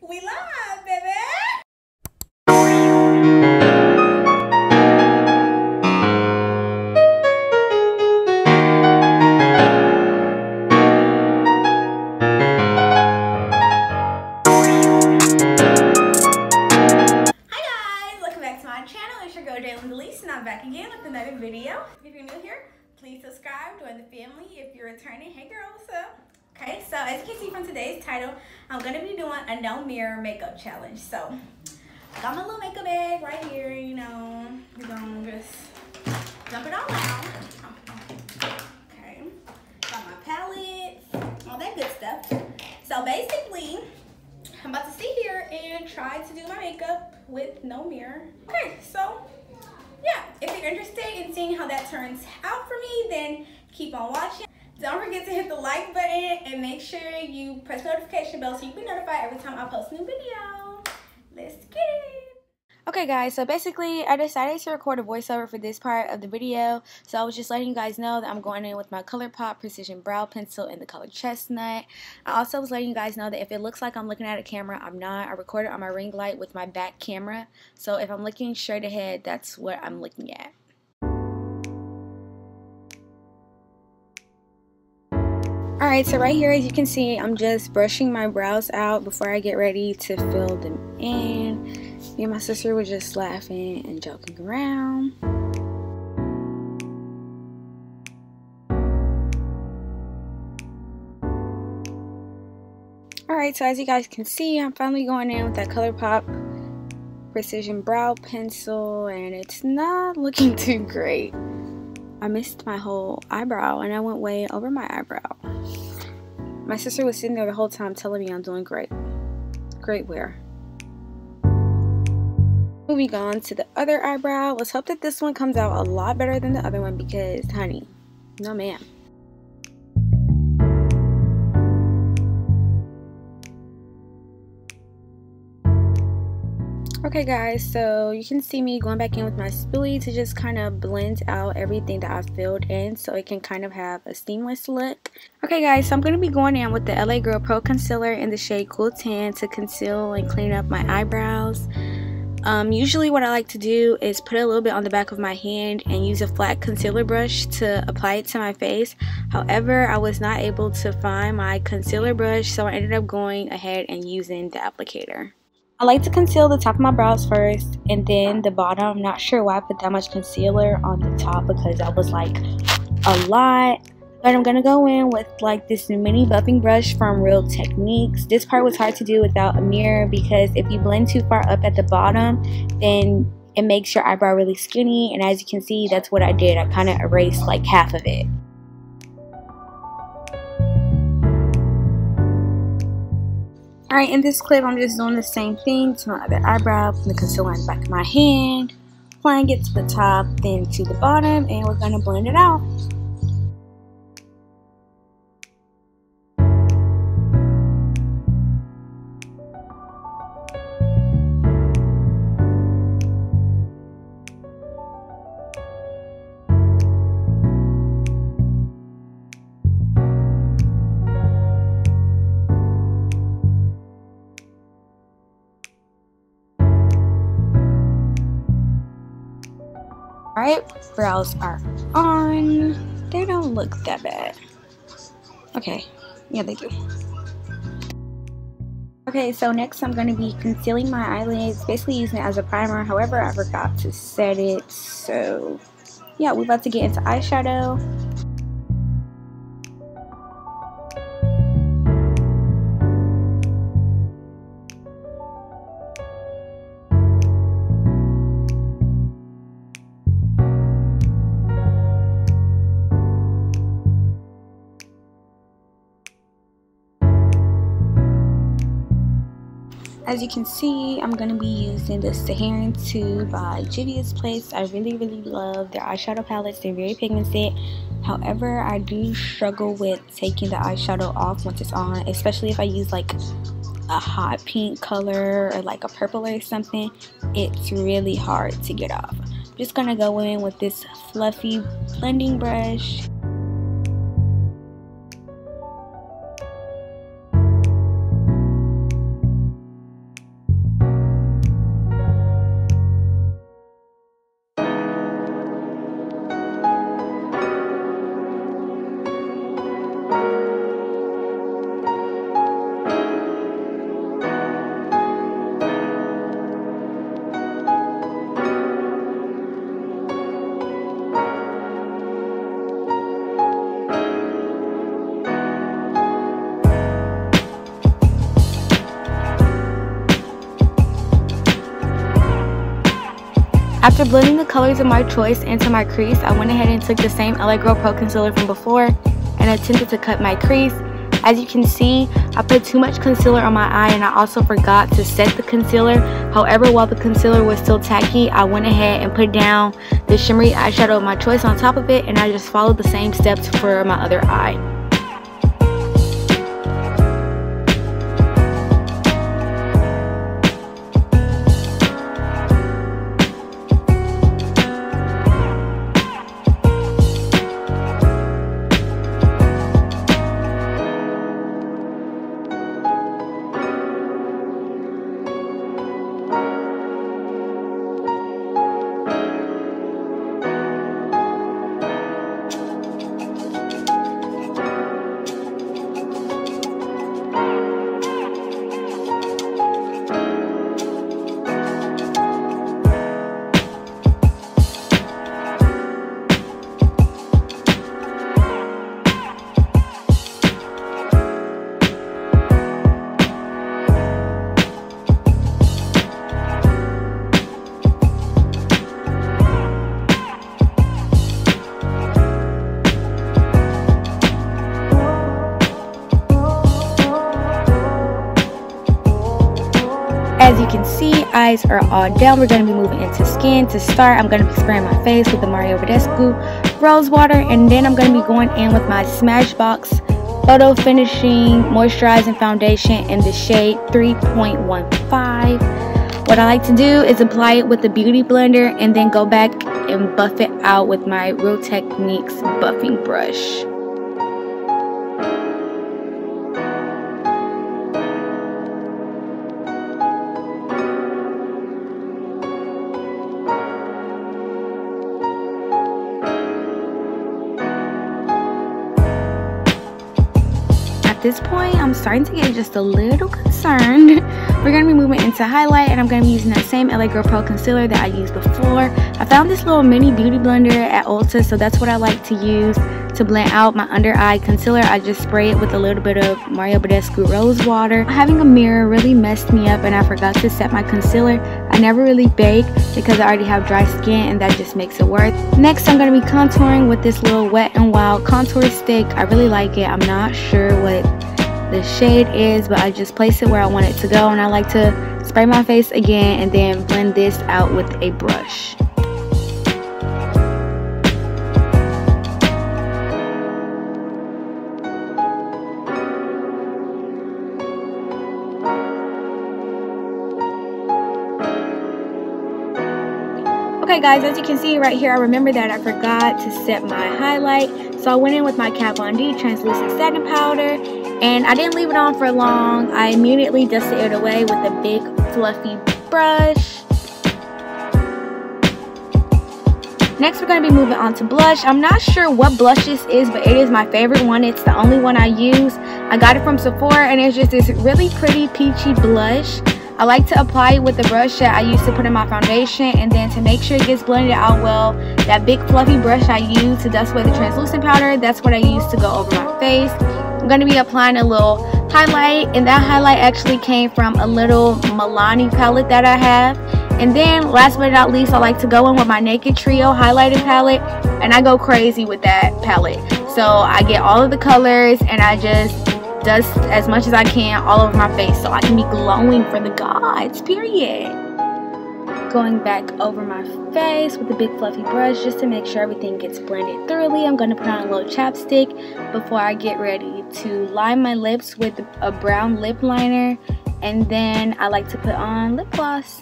We live, baby! Hi guys! Welcome back to my channel. It's your girl Jalen Delise and I'm back again with another video. If you're new here, please subscribe, join the family. If you're returning, hey girl, what's up? Okay, so as you can see from today's title, I'm going to be doing a no mirror makeup challenge. So, I got my little makeup bag right here, you know. We're going to just dump it all out. Okay, got my palette, all that good stuff. So basically, I'm about to sit here and try to do my makeup with no mirror. Okay, so yeah, if you're interested in seeing how that turns out for me, then keep on watching. Don't forget to hit the like button and make sure you press the notification bell so you can be notified every time I post a new video. Let's get it. Okay guys, so basically I decided to record a voiceover for this part of the video. So I was just letting you guys know that I'm going in with my ColourPop Precision Brow Pencil in the color Chestnut. I also was letting you guys know that if it looks like I'm looking at a camera, I'm not. I recorded on my ring light with my back camera. So if I'm looking straight ahead, that's what I'm looking at. Alright, so right here as you can see, I'm just brushing my brows out before I get ready to fill them in. Me and my sister were just laughing and joking around. Alright, so as you guys can see, I'm finally going in with that ColourPop Precision Brow Pencil, and it's not looking too great. I missed my whole eyebrow and I went way over my eyebrow. My sister was sitting there the whole time telling me I'm doing great. Great wear. Moving on to the other eyebrow. Let's hope that this one comes out a lot better than the other one because, honey, no ma'am. Okay guys, so you can see me going back in with my spoolie to just kind of blend out everything that I filled in so it can kind of have a seamless look. Okay guys, so I'm going to be going in with the LA Girl Pro Concealer in the shade Cool Tan to conceal and clean up my eyebrows. Usually what I like to do is put a little bit on the back of my hand and use a flat concealer brush to apply it to my face. However, I was not able to find my concealer brush, so I ended up going ahead and using the applicator. I like to conceal the top of my brows first and then the bottom. I'm not sure why I put that much concealer on the top because that was like a lot. But I'm going to go in with like this mini buffing brush from Real Techniques. This part was hard to do without a mirror because if you blend too far up at the bottom, then it makes your eyebrow really skinny. And as you can see, that's what I did. I kind of erased like half of it. Alright, in this clip, I'm just doing the same thing to my other eyebrow, putting the concealer on the back of my hand, applying it to the top, then to the bottom, and we're going to blend it out. Alright, brows are on. They don't look that bad. Okay, yeah they do. Okay, so next I'm going to be concealing my eyelids, basically using it as a primer. However, I forgot to set it, so yeah, we're about to get into eyeshadow. As you can see, I'm going to be using the Saharan 2 by Juvia's Place. I really love their eyeshadow palettes. They're very pigmented. However, I do struggle with taking the eyeshadow off once it's on, especially if I use like a hot pink color or like a purple or something. It's really hard to get off. I'm just going to go in with this fluffy blending brush. After blending the colors of my choice into my crease, I went ahead and took the same LA Girl Pro Concealer from before and attempted to cut my crease. As you can see, I put too much concealer on my eye and I also forgot to set the concealer. However, while the concealer was still tacky, I went ahead and put down the shimmery eyeshadow of my choice on top of it, and I just followed the same steps for my other eye. As you can see, eyes are all down. We're going to be moving into skin. To start, I'm going to be spraying my face with the Mario Badescu Rose Water, and then I'm going to be going in with my Smashbox Photo Finishing Moisturizing Foundation in the shade 3.15. What I like to do is apply it with the Beauty Blender and then go back and buff it out with my Real Techniques buffing brush. At this point, I'm starting to get just a little concerned. We're going to be moving into highlight, and I'm going to be using that same LA Girl Pro concealer that I used before. I found this little mini beauty blender at Ulta, so that's what I like to use to blend out my under eye concealer. I just spray it with a little bit of Mario Badescu Rose Water. Having a mirror really messed me up, and I forgot to set my concealer. I never really bake because I already have dry skin, and that just makes it worse. Next, I'm going to be contouring with this little Wet n Wild contour stick. I really like it. I'm not sure what the shade is, but I just place it where I want it to go, and I like to spray my face again and then blend this out with a brush. Okay guys, as you can see right here, I remember that I forgot to set my highlight, so I went in with my Kat Von D translucent satin powder, and I didn't leave it on for long. I immediately dusted it away with a big fluffy brush. Next, we're going to be moving on to blush. I'm not sure what blush this is, but it is my favorite one. It's the only one I use. I got it from Sephora, and it's just this really pretty peachy blush. I like to apply it with the brush that I used to put in my foundation, and then to make sure it gets blended out well, that big fluffy brush I use to dust away the translucent powder, that's what I use to go over my face. I'm going to be applying a little highlight, and that highlight actually came from a little Milani palette that I have. And then last but not least, I like to go in with my Naked Trio highlighting palette, and I go crazy with that palette. So I get all of the colors and I just dust as much as I can all over my face so I can be glowing for the gods, period. Going back over my face with a big fluffy brush just to make sure everything gets blended thoroughly. I'm going to put on a little chapstick before I get ready to line my lips with a brown lip liner, and then I like to put on lip gloss.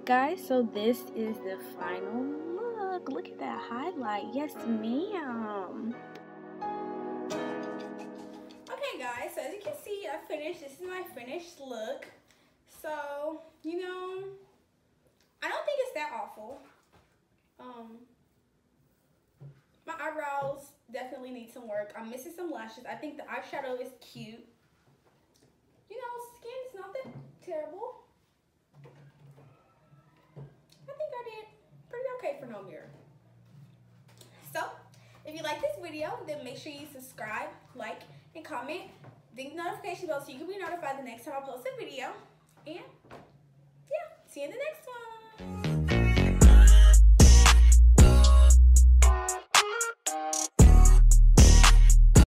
Guys, so this is the final look. Look at that highlight. Yes, ma'am. Okay, guys, so as you can see, I finished. This is my finished look. So, you know, I don't think it's that awful. My eyebrows definitely need some work. I'm missing some lashes. I think the eyeshadow is cute. You know, skin is not that terrible. I think I did pretty okay for no mirror. So, if you like this video, then make sure you subscribe, like, and comment. Ding the notification bell so you can be notified the next time I post a video. And, yeah, see you in the next one.